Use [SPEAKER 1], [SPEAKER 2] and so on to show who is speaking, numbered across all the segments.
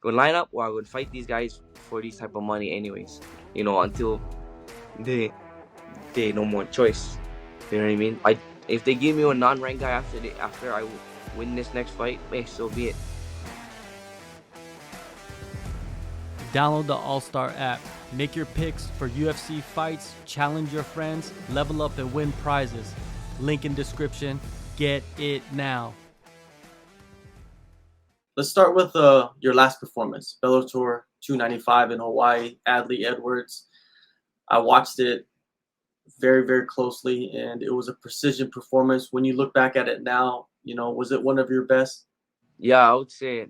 [SPEAKER 1] would line up or I would fight these guys for these type of money anyways. Until they no more choice. You know what I mean? If they give me a non-ranked guy after I win this next fight, so be it.
[SPEAKER 2] Download the AllStar app. Make your picks for UFC fights, challenge your friends, level up and win prizes. Link in description. Get it now.
[SPEAKER 3] Let's start with your last performance, Bellator 295 in Hawaii, Adley Edwards. I watched it very, very closely, and it was a precision performance. When you look back at it now, was it one of your best?
[SPEAKER 1] Yeah, I would say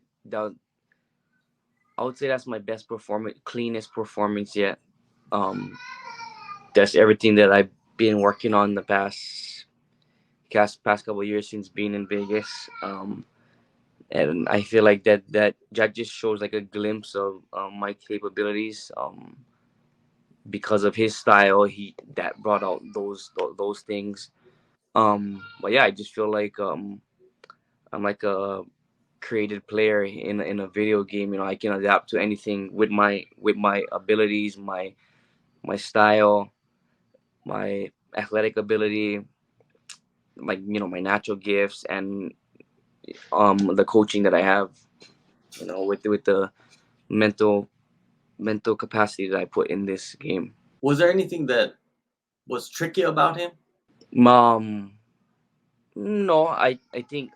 [SPEAKER 1] that's my best performance, cleanest performance yet. That's everything that I've been working on the past couple of years since being in Vegas. And I feel like that just shows like a glimpse of my capabilities. Because of his style, that brought out those things. But yeah, I just feel like I'm like a created player in a video game. I can adapt to anything with my abilities, my style, my athletic ability, like my natural gifts, and the coaching that I have. With the mental capacity that I put in this game.
[SPEAKER 3] Was there anything that was tricky about him?
[SPEAKER 1] No, I think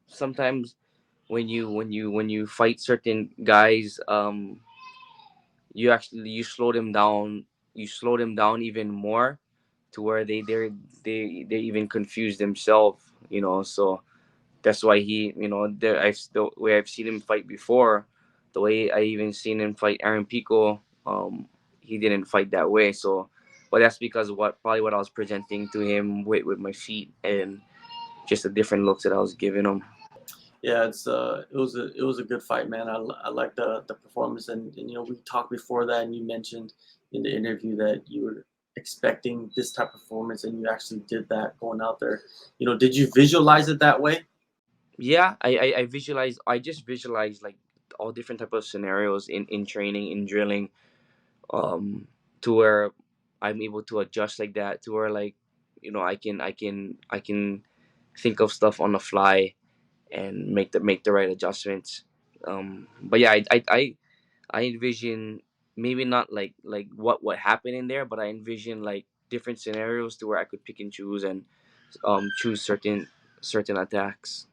[SPEAKER 1] sometimes when you fight certain guys, you slow them down even more, to where they even confuse themselves. So that's why there I've still where I've seen him fight before, the way I even seen him fight Aaron Pico, he didn't fight that way. So, but that's because probably what I was presenting to him with my feet, and just the different looks that I was giving him.
[SPEAKER 3] Yeah, it was a good fight, man. I like the performance, and we talked before that, and you mentioned in the interview that you were expecting this type of performance, and you actually did that going out there. Did you visualize it that way?
[SPEAKER 1] Yeah, I just visualize like all different type of scenarios in training, in drilling, to where I'm able to adjust like that, to where like I can think of stuff on the fly and make the right adjustments. But yeah, I envision, maybe not like what happened in there, but I envision like different scenarios to where I could pick and choose, and choose certain attacks.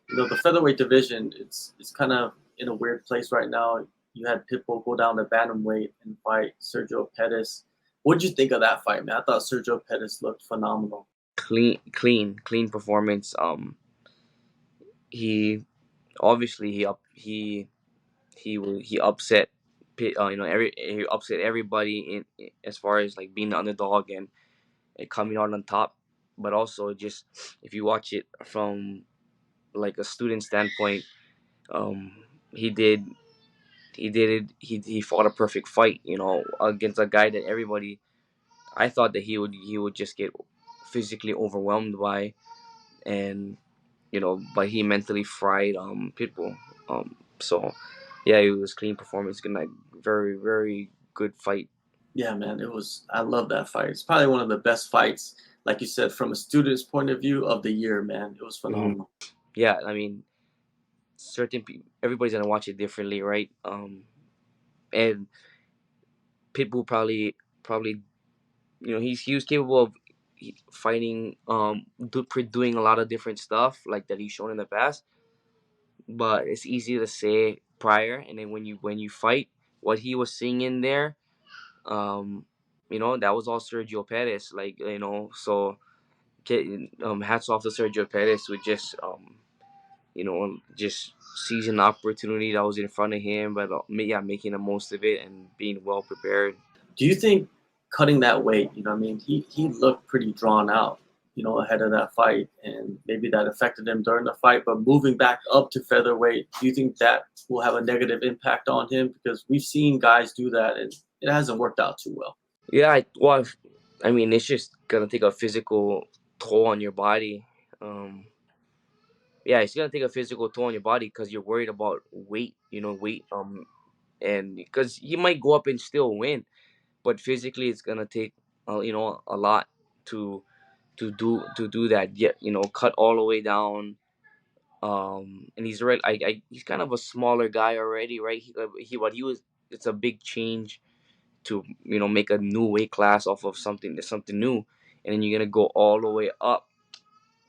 [SPEAKER 3] The featherweight division, it's kind of in a weird place right now. You had Pitbull go down to bantamweight and fight Sergio Pettis. What did you think of that fight, man? I thought Sergio Pettis looked phenomenal.
[SPEAKER 1] Clean performance. He obviously he upset he upset everybody as far as like being the underdog, and coming out on top. But also, just if you watch it from like a student standpoint, um he did he fought a perfect fight, against a guy that everybody, I thought that he would just get physically overwhelmed by. And but he mentally fried Pitbull. So yeah, it was clean performance, good night, very very good fight.
[SPEAKER 3] Yeah, man, I love that fight. It's probably one of the best fights, like you said, from a student's point of view of the year, man. It was
[SPEAKER 1] Hmm.
[SPEAKER 3] phenomenal.
[SPEAKER 1] Yeah, I mean, certain people, everybody's gonna watch it differently, right? And Pitbull probably he was capable of fighting, doing a lot of different stuff like that he's shown in the past. But it's easy to say prior, and then when you fight, what he was seeing in there, um, that was all Sergio Pettis. Like, so hats off to Sergio Pettis with just seizing the opportunity that was in front of him, but yeah, making the most of it and being well prepared.
[SPEAKER 3] Do you think cutting that weight, what I mean, he looked pretty drawn out, ahead of that fight, and maybe that affected him during the fight. But moving back up to featherweight, do you think that will have a negative impact on him? Because we've seen guys do that, and it hasn't worked out too well.
[SPEAKER 1] Yeah, I mean, it's just gonna take a physical toll on your body. Um, yeah, it's gonna take a physical toll on your body because you're worried about weight, weight, and because he might go up and still win, but physically it's gonna take, a lot to do that. Yet, cut all the way down. And he's right. He's kind of a smaller guy already, right? He was. It's a big change to make a new weight class off of something new, and then you're gonna go all the way up,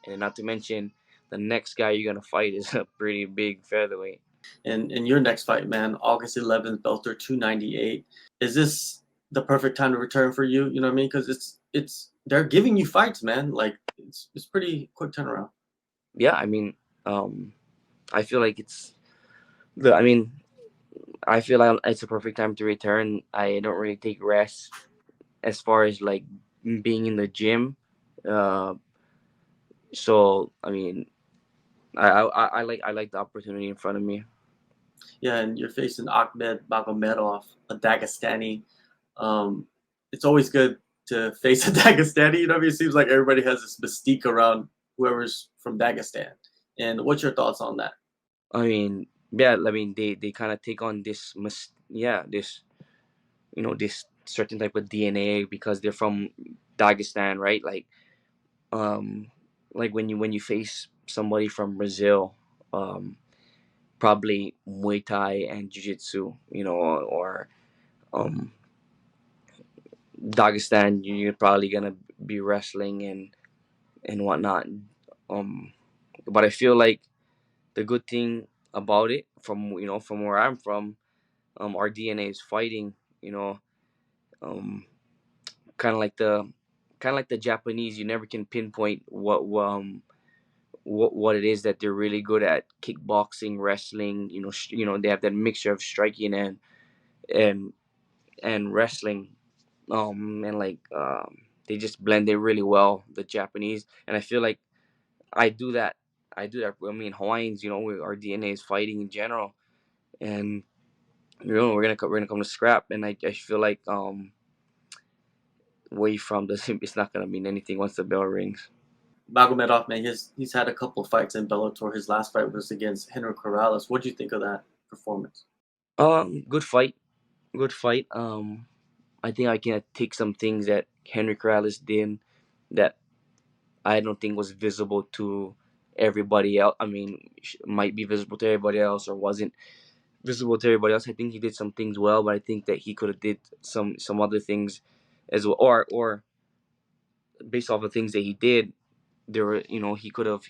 [SPEAKER 1] and not to mention the next guy you're gonna fight is a pretty big featherweight.
[SPEAKER 3] And in your next fight, man, August 11th, Bellator 298. Is this the perfect time to return for you? You know what I mean? Because it's they're giving you fights, man. Like it's pretty quick turnaround.
[SPEAKER 1] Yeah, I mean, I feel like it's the. I mean, I feel like it's a perfect time to return. I don't really take rest as far as like being in the gym. Uh, so I mean, I like the opportunity in front of me.
[SPEAKER 3] Yeah, and you're facing Akhmed Magomedov, a Dagestani. Um, it's always good to face a Dagestani. You know what I mean? It seems like everybody has this mystique around whoever's from Dagestan. And what's your thoughts on that?
[SPEAKER 1] I mean, yeah, I mean they kind of take on this this certain type of DNA because they're from Dagestan, right? Um like when you face somebody from Brazil, um probably Muay Thai and Jiu-Jitsu, or um Dagestan, you're probably gonna be wrestling and whatnot. Um, but I feel like the good thing about it, from where I'm from, our DNA is fighting. You know, um, kind of like the Japanese. You never can pinpoint what it is that they're really good at: kickboxing, wrestling. They have that mixture of striking and wrestling. And like they just blend it really well, the Japanese, and I feel like I do that. I mean, Hawaiians, our DNA is fighting in general, and we're gonna come to scrap, and I feel like where you from doesn't it's not gonna mean anything once the bell rings.
[SPEAKER 3] Magomedov, man, he's had a couple of fights in Bellator. His last fight was against Henry Corrales. What do you think of that performance?
[SPEAKER 1] Good fight, good fight. I think I can take some things that Henry Corrales did that I don't think was visible to everybody else. I mean, might be visible to everybody else or wasn't visible to everybody else. I think he did some things well, but I think that he could have did some other things as well, or based off of things that he did, there were he could have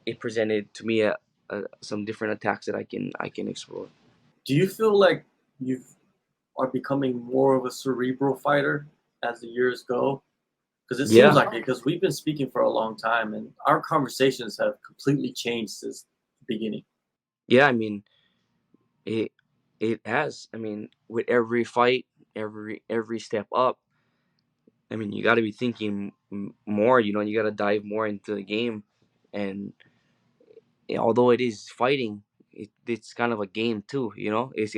[SPEAKER 1] it presented to me some different attacks that I can explore.
[SPEAKER 3] Do you feel like you are becoming more of a cerebral fighter as the years go? Because it seems
[SPEAKER 1] Yeah,
[SPEAKER 3] like it. Because we've been speaking for a long time, and our conversations have completely changed since the beginning.
[SPEAKER 1] yeah. I mean, it it has. I mean, with every fight, every step up, I mean, you got to be thinking more. You got to dive more into the game, and although it is fighting, it's kind of a game too. It's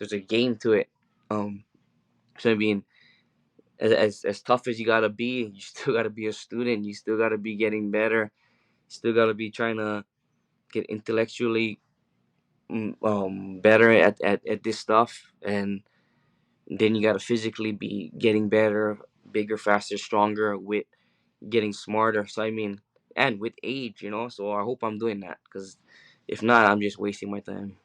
[SPEAKER 1] there's a game to it. Um, so I mean, as tough as you gotta be, you still gotta be a student. You still gotta be getting better. You still gotta be trying to get intellectually better at this stuff, and then you gotta physically be getting better, bigger, faster, stronger with getting smarter. So I mean, and with age, So I hope I'm doing that because if not, I'm just wasting my time.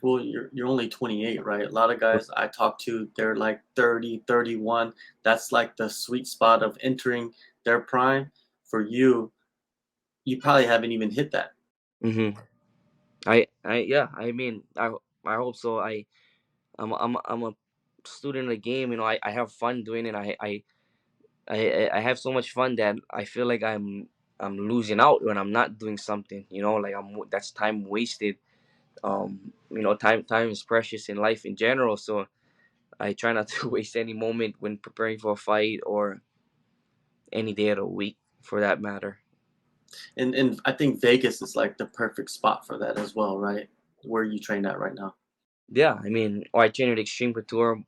[SPEAKER 3] Well, you're only 28, right? A lot of guys I talk to, they're like 30, 31. That's like the sweet spot of entering their prime. For you, you probably haven't even hit that.
[SPEAKER 1] hmm yeah. I mean, I hope so. I'm a student of the game. I have fun doing it. I have so much fun that I feel like I'm losing out when I'm not doing something. Like that's time wasted. Time is precious in life in general. So I try not to waste any moment when preparing for a fight or any day of the week for that matter.
[SPEAKER 3] And I think Vegas is like the perfect spot for that as well, right? Where you train at right now.
[SPEAKER 1] Yeah, I mean, or I train at Extreme Couture,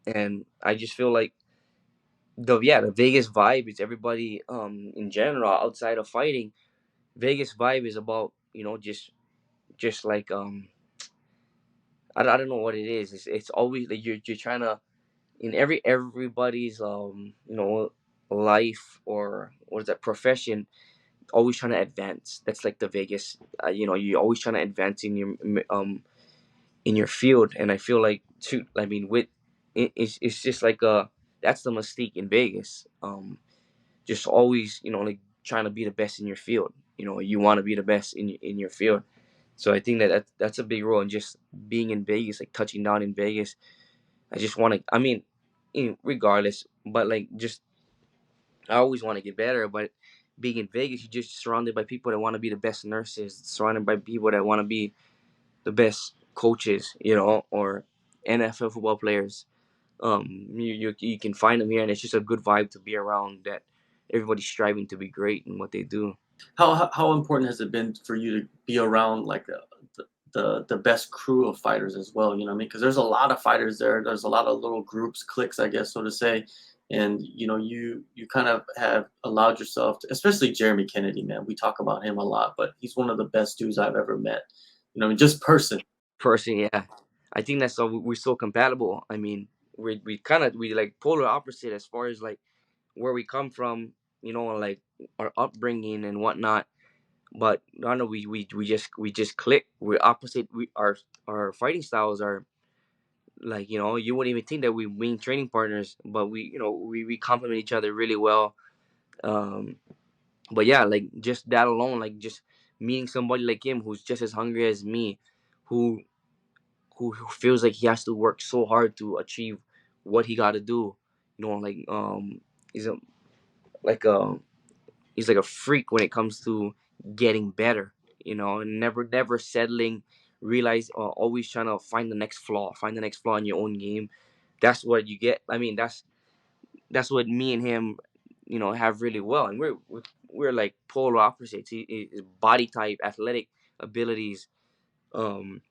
[SPEAKER 1] and I just feel like the Vegas vibe is everybody in general outside of fighting. Vegas vibe is about, just like I don't know what it is. It's always like you're trying to, in everybody's life, or what is that, profession, always trying to advance. That's like the Vegas. You're always trying to advance in your field, and I feel like too. I mean, it's just like that's the mystique in Vegas. Just always, like trying to be the best in your field. You want to be the best in your field. So I think that's a big role in just being in Vegas, like touching down in Vegas. I just want to. I mean, regardless, but like just I always want to get better. But being in Vegas, you're just surrounded by people that want to be the best nurses, surrounded by people that want to be the best coaches, or NFL football players. You can find them here, and it's just a good vibe to be around. That everybody's striving to be great in what they do.
[SPEAKER 3] How important has it been for you to be around like the best crew of fighters as well? You know what I mean? Because there's a lot of fighters there. There's a lot of little groups, cliques, I guess, so to say. And you kind of have allowed yourself to, especially Jeremy Kennedy, man. We talk about him a lot, but he's one of the best dudes I've ever met. Just person.
[SPEAKER 1] Person, yeah, I think that's why we're so compatible. I mean, we like polar opposite as far as like where we come from, like our upbringing and whatnot. But I don't know, we just click. We're opposite. Our fighting styles are like, you wouldn't even think that we being training partners, but we complement each other really well. Um, but yeah, like just that alone, like just meeting somebody like him who's just as hungry as me, who who feels like he has to work so hard to achieve what he got to do. Like he's a like a he's like a freak when it comes to getting better. And never settling. Realize, always trying to find the next flaw in your own game. That's what you get. I mean, that's what me and him, have really well, and we're like polar opposites. His body type, athletic abilities, um,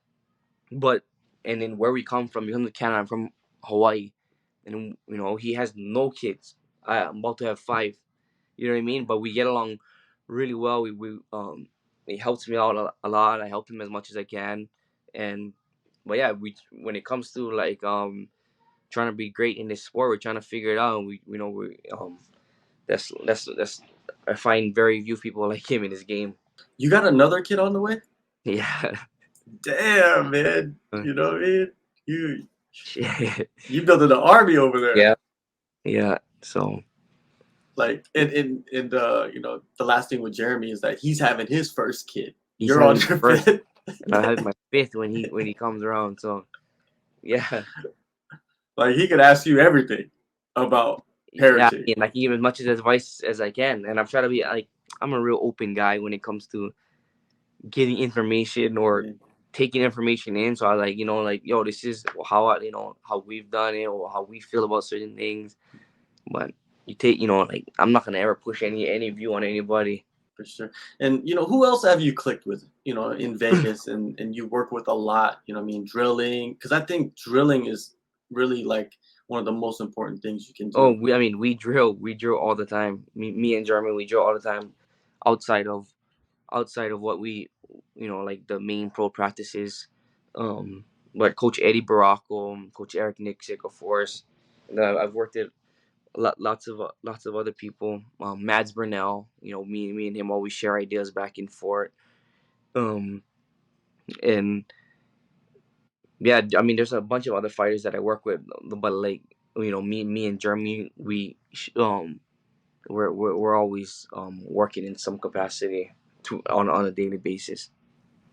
[SPEAKER 1] but and then where we come from, you come to Canada. I'm from Hawaii, and he has no kids. I'm about to have 5. You know what I mean? But we get along really well. He helps me out a lot. I help him as much as I can, and but yeah, we when it comes to like trying to be great in this sport, we're trying to figure it out. And we that's I find very few people like him in this game.
[SPEAKER 3] You got another kid on the way?
[SPEAKER 1] Yeah.
[SPEAKER 3] Damn, man. You know what I mean? You
[SPEAKER 1] Shit.
[SPEAKER 3] you built an army over there.
[SPEAKER 1] Yeah. Yeah. So
[SPEAKER 3] Like and the last thing with Jeremy is that he's having his first kid.
[SPEAKER 1] he's
[SPEAKER 3] You're on
[SPEAKER 1] having
[SPEAKER 3] your
[SPEAKER 1] first,
[SPEAKER 3] fifth.
[SPEAKER 1] and I have my 5th when he comes around. So yeah.
[SPEAKER 3] Like he could ask you everything about
[SPEAKER 1] Yeah,
[SPEAKER 3] parenting.
[SPEAKER 1] and like give as much advice as I can, and I'm trying to be like, I'm a real open guy when it comes to getting information or
[SPEAKER 3] Yeah.
[SPEAKER 1] taking information in. So I like, like, yo, this is how how we've done it, or how we feel about certain things. But you take, like, I'm not gonna ever push any view on anybody.
[SPEAKER 3] For sure. And who else have you clicked with, in Vegas and you work with a lot, drilling? Because I think drilling is really like one of the most important things you can
[SPEAKER 1] Oh,
[SPEAKER 3] do.
[SPEAKER 1] I mean, we drill all the time. Me and Jeremy, we drill all the time, outside of what we, like the main pro practices. Um, but Coach Eddie Baracco, Coach Eric Nixick, of course. And I've worked at lots of other people. Mads Burnell, me and him always share ideas back and forth. Um, and yeah, I mean, there's a bunch of other fighters that I work with, but like, me and Jeremy, we're always working in some capacity on a daily basis.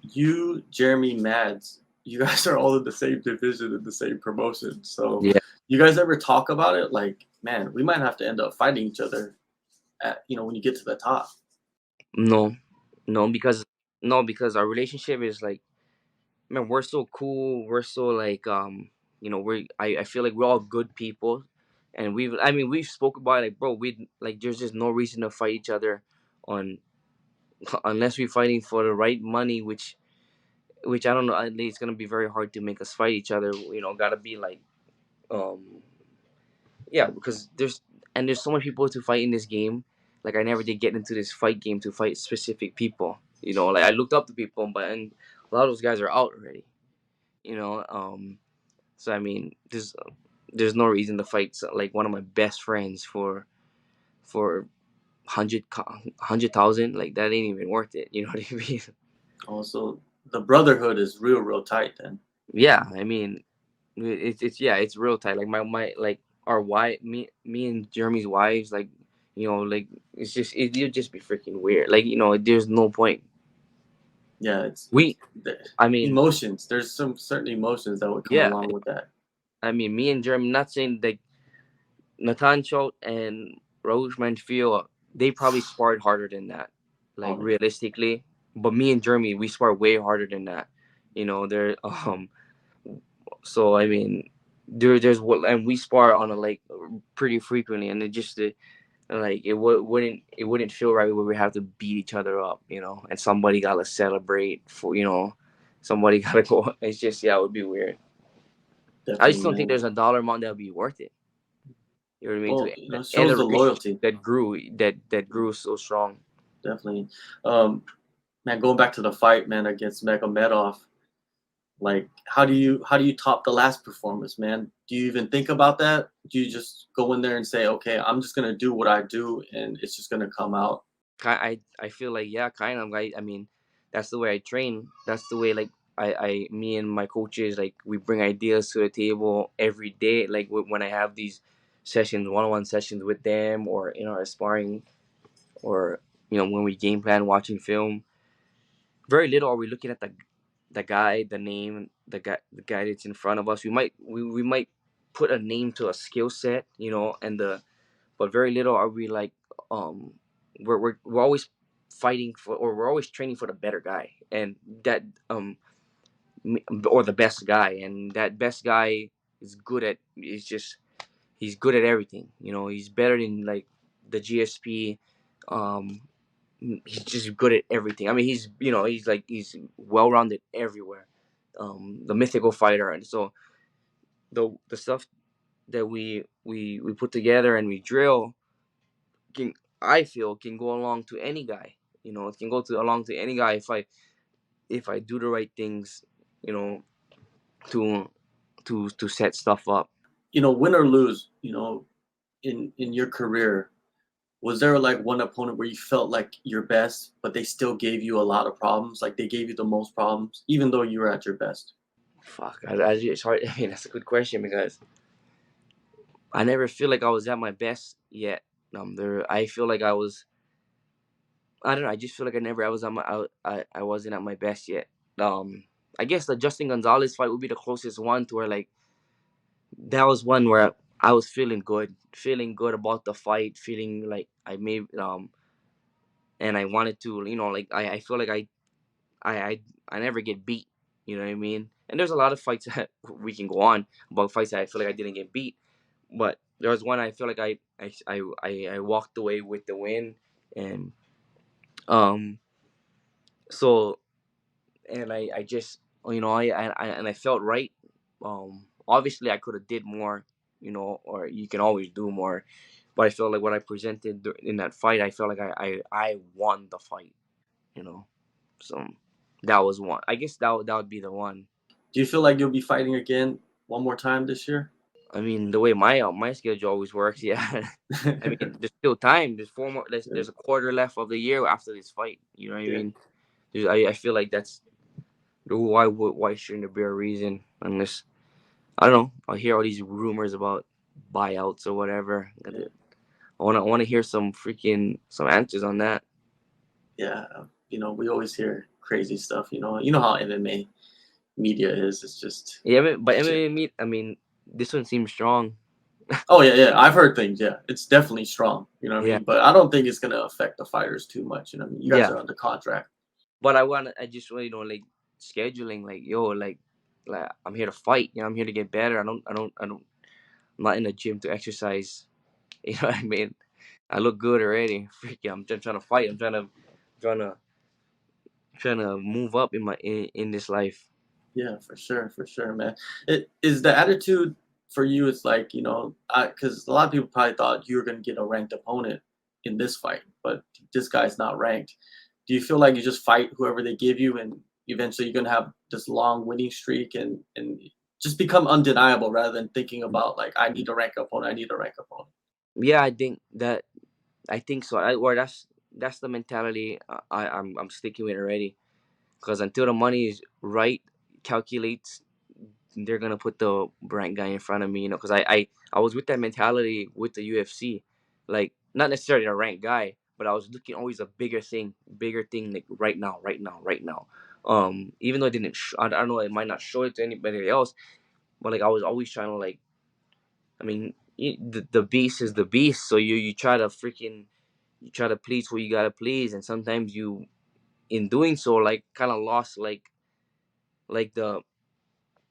[SPEAKER 3] You, Jeremy, Mads, you guys are all in the same division in the same promotion. So
[SPEAKER 1] Yeah.
[SPEAKER 3] you guys ever talk about it? Like, man, we might have to end up fighting each other at when you get to the top.
[SPEAKER 1] No, no, because our relationship is like, man, we're so cool. We're so like, I feel like we're all good people, and we've spoke about it, like, bro, we like, there's just no reason to fight each other on unless we're fighting for the right money, which I don't know. I think it's gonna be very hard to make us fight each other. Gotta be like, um, yeah, because there's so many people to fight in this game, like I never did get into this fight game to fight specific people. You know, like I looked up to people, but and a lot of those guys are out already. You know, so I mean, there's no reason to fight like one of my best friends for 100,000. Like that ain't even worth it. You know what I mean?
[SPEAKER 3] Also, the brotherhood is real tight then.
[SPEAKER 1] Yeah, I mean, it's real tight. Like my like our wife, me and Jeremy's wives, like you know, like it'd just be freaking weird. Like you know, there's no point.
[SPEAKER 3] Yeah, it's
[SPEAKER 1] We,
[SPEAKER 3] the
[SPEAKER 1] I mean,
[SPEAKER 3] emotions. There's some certain emotions that would come
[SPEAKER 1] yeah,
[SPEAKER 3] along with that.
[SPEAKER 1] I mean, me and Jeremy. Not saying like Nathan Schultz and Rouge Manfield, they probably sparred harder than that, like
[SPEAKER 3] Oh yeah.
[SPEAKER 1] realistically. But me and Jeremy, we spar way harder than that. You know, they're So I mean, there's what, and we spar on a like pretty frequently, and it just like it wouldn't feel right where we have to beat each other up, you know, and somebody gotta celebrate for somebody gotta go. It's just it would be weird. I
[SPEAKER 3] Definitely,
[SPEAKER 1] just don't think
[SPEAKER 3] man.
[SPEAKER 1] there's a dollar amount that would be worth it. You know what I mean?
[SPEAKER 3] Well,
[SPEAKER 1] To end
[SPEAKER 3] shows
[SPEAKER 1] a
[SPEAKER 3] the
[SPEAKER 1] relationship
[SPEAKER 3] loyalty.
[SPEAKER 1] that grew so strong.
[SPEAKER 3] Definitely. Man, going back to the fight, man, against Magomedov, like how do you top the last performance, man? Do you even think about that? Do you just go in there and say, okay, I'm just gonna do what I do, and it's just gonna come out?
[SPEAKER 1] I feel like yeah, kind of. I mean, that's the way I train. That's the way like me and my coaches like we bring ideas to the table every day. Like when I have these sessions, one-on-one sessions with them, or sparring, or when we game plan, watching film. Very little are we looking at the guy, the name, the guy that's in front of us. We might put a name to a skill set, and but very little are we like um we're always fighting for, or we're always training for the better guy, and that or the best guy, and that best guy is just he's good at everything. He's better than like the GSP. um he's just good at everything. I mean, he's well rounded everywhere. The mythical fighter, and so the stuff that we put together and we drill can I feel can go along to any guy. It can go to along to any guy if I do the right things, you know, to to set stuff up.
[SPEAKER 3] Win or lose, in your career, was there like one opponent where you felt like your best, but they still gave you a lot of problems? Like they gave you the most problems, even though you were at your best?
[SPEAKER 1] Fuck, it's hard. I mean, that's a good question because I never feel like I was at my best yet. I feel like I was. I don't know. I just feel like I was at I wasn't at my best yet. Um, I guess the Justin Gonzalez fight would be the closest one to where like that was one where I was feeling good about the fight, feeling like I made and I wanted to, like I feel like I I I never get beat. You know what I mean? And there's a lot of fights that we can go on about fights that I feel like I didn't get beat, but there was one I feel like I walked away with the win, and um so and I just I felt right. Obviously I could have did more, or you can always do more, but I felt like what I presented in that fight, I felt like I won the fight, you know. So that was one. I guess that would be the one.
[SPEAKER 3] Do you feel like you'll be fighting again one more time this year?
[SPEAKER 1] I mean, the way my schedule always works, yeah. I mean, there's still time. There's four more. There's a quarter left of the year after this fight. You know what I
[SPEAKER 3] Yeah.
[SPEAKER 1] mean? I feel like that's why shouldn't there be a reason, unless I don't know. I hear all these rumors about buyouts or whatever.
[SPEAKER 3] Yeah.
[SPEAKER 1] I want to hear some answers on that.
[SPEAKER 3] Yeah. We always hear crazy stuff. You know how MMA media is. It's just
[SPEAKER 1] Yeah, but
[SPEAKER 3] shit.
[SPEAKER 1] MMA meet. I mean, this one seems strong.
[SPEAKER 3] Oh yeah. I've heard things. Yeah, it's definitely strong. You know what I
[SPEAKER 1] Yeah,
[SPEAKER 3] mean? But I don't think it's gonna affect the fighters too much. You know what I mean? You guys
[SPEAKER 1] yeah.
[SPEAKER 3] are under contract.
[SPEAKER 1] But I just want like scheduling. Like yo, like I'm here to fight. I'm here to get better. I'm not in the gym to exercise. You know what I mean? I look good already. Freaking, I'm just trying to fight. I'm trying to, trying to move up in this life.
[SPEAKER 3] Yeah, for sure, man. It is the attitude for you. It's like because a lot of people probably thought you were gonna get a ranked opponent. in this fight, but this guy's not ranked. Do you feel like you just fight whoever they give you, and eventually you're gonna have this long winning streak and just become undeniable rather than thinking about like I need a rank opponent, I need a rank opponent?
[SPEAKER 1] Yeah, I think so. Or that's the mentality I'm sticking with already. Because until the money is right, calculates, they're gonna put the rank guy in front of me. Because I was with that mentality with the UFC, like not necessarily a rank guy, but I was looking always a bigger thing, like right now, right now, right now. Even though it didn't, I don't know, it might not show it to anybody else, but like I was always trying to like, I mean, the beast is the beast, so you try to freaking, you try to please who you gotta please, and sometimes you, in doing so, like kind of lost like the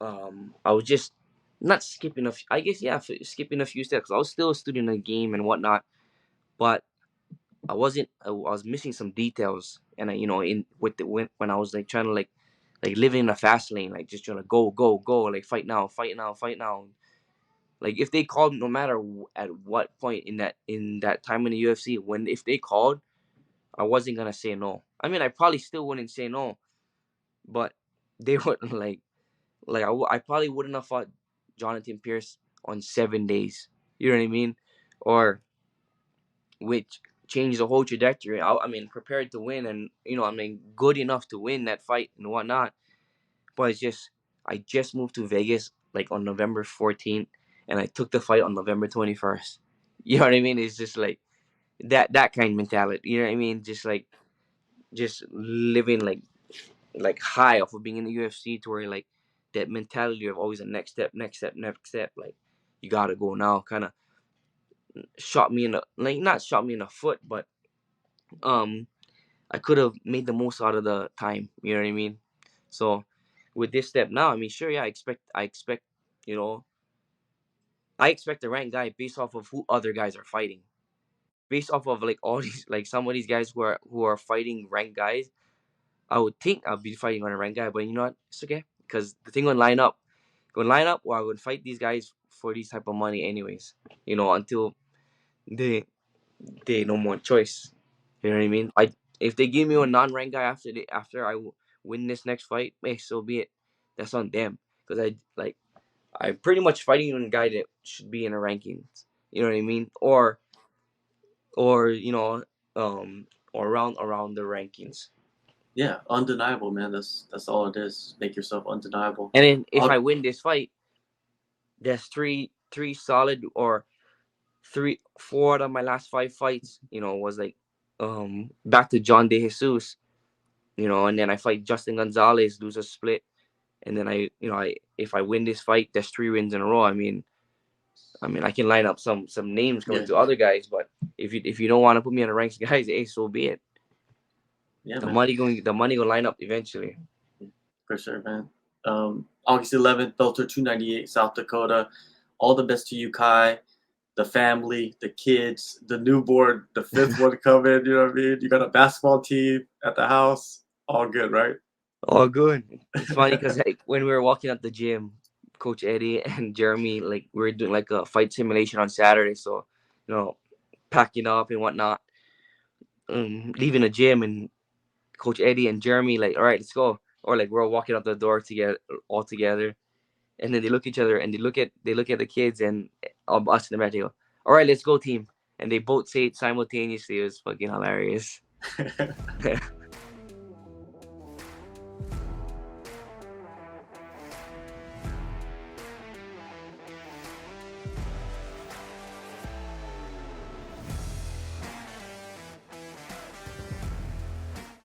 [SPEAKER 1] I was just not skipping I guess yeah, skipping a few steps. I was still a student in the game and whatnot, but I wasn't. I was missing some details, and in with the when I was like trying to like living in a fast lane, like just trying to go, like fight now, fight now, fight now. Like if they called, no matter at what point in that time in the UFC, when if they called, I wasn't gonna say no. I mean, I probably still wouldn't say no, but they would I probably wouldn't have fought Jonathan Pierce on 7 days. You know what I mean? Or which changed the whole trajectory. I mean, prepared to win, and I mean, good enough to win that fight and whatnot. But it's just I just moved to Vegas like on November 14th, and I took the fight on November 21st. You know what I mean? It's just like that kind of mentality. You know what I mean? Just living like high off of being in the UFC, to where like that mentality of always a next step, next step, next step. Like you gotta go now. Kind of shot me in the, like, not shot me in the foot, but um I could have made the most out of the time. You know what I mean? So with this step now, I mean, sure, yeah, I expect, you know, I expect the rank guy based off of who other guys are fighting. Based off of like all these, like some of these guys who are fighting ranked guys, I would think I'll be fighting on a ranked guy, but you know what? It's okay because the thing would line up, or I would fight these guys for these type of money anyways. Until they no more choice. You know what I mean? If they give me a non-ranked guy after win this next fight, so be it. That's on them, because I'm pretty much fighting a guy that should be in the rankings. You know what I mean? Or or around the rankings.
[SPEAKER 3] Yeah, undeniable, man. That's all it is. Make yourself undeniable.
[SPEAKER 1] And then if
[SPEAKER 3] I'll,
[SPEAKER 1] I win this fight, there's three solid, or four out of my last five fights, was like back to John De Jesus, and then I fight Justin Gonzalez, lose a split, and then I if I win this fight, there's 3 wins in a row. I mean I can line up some names coming
[SPEAKER 3] yeah,
[SPEAKER 1] to other guys, but if you don't want to put me on the ranks, guys, hey, so be it.
[SPEAKER 3] yeah,
[SPEAKER 1] The
[SPEAKER 3] man.
[SPEAKER 1] money will line up eventually.
[SPEAKER 3] For sure, man. August 11th, Bellator 298, South Dakota. All the best to you, Kai, the family, the kids, the newborn, the fifth one coming. You know what I mean? You got a basketball team at the house. All good, right?
[SPEAKER 1] All good. It's funny because like when we were walking at the gym, Coach Eddie and Jeremy, like we were doing like a fight simulation on Saturday, so you know, packing up and whatnot, leaving the gym, and Coach Eddie and Jeremy like, all right, let's go, or like we're all walking out the door together, all together, and then they look at each other and they look at the kids and us in the back. They go, all right, let's go, team, and they both say it simultaneously. It was fucking hilarious.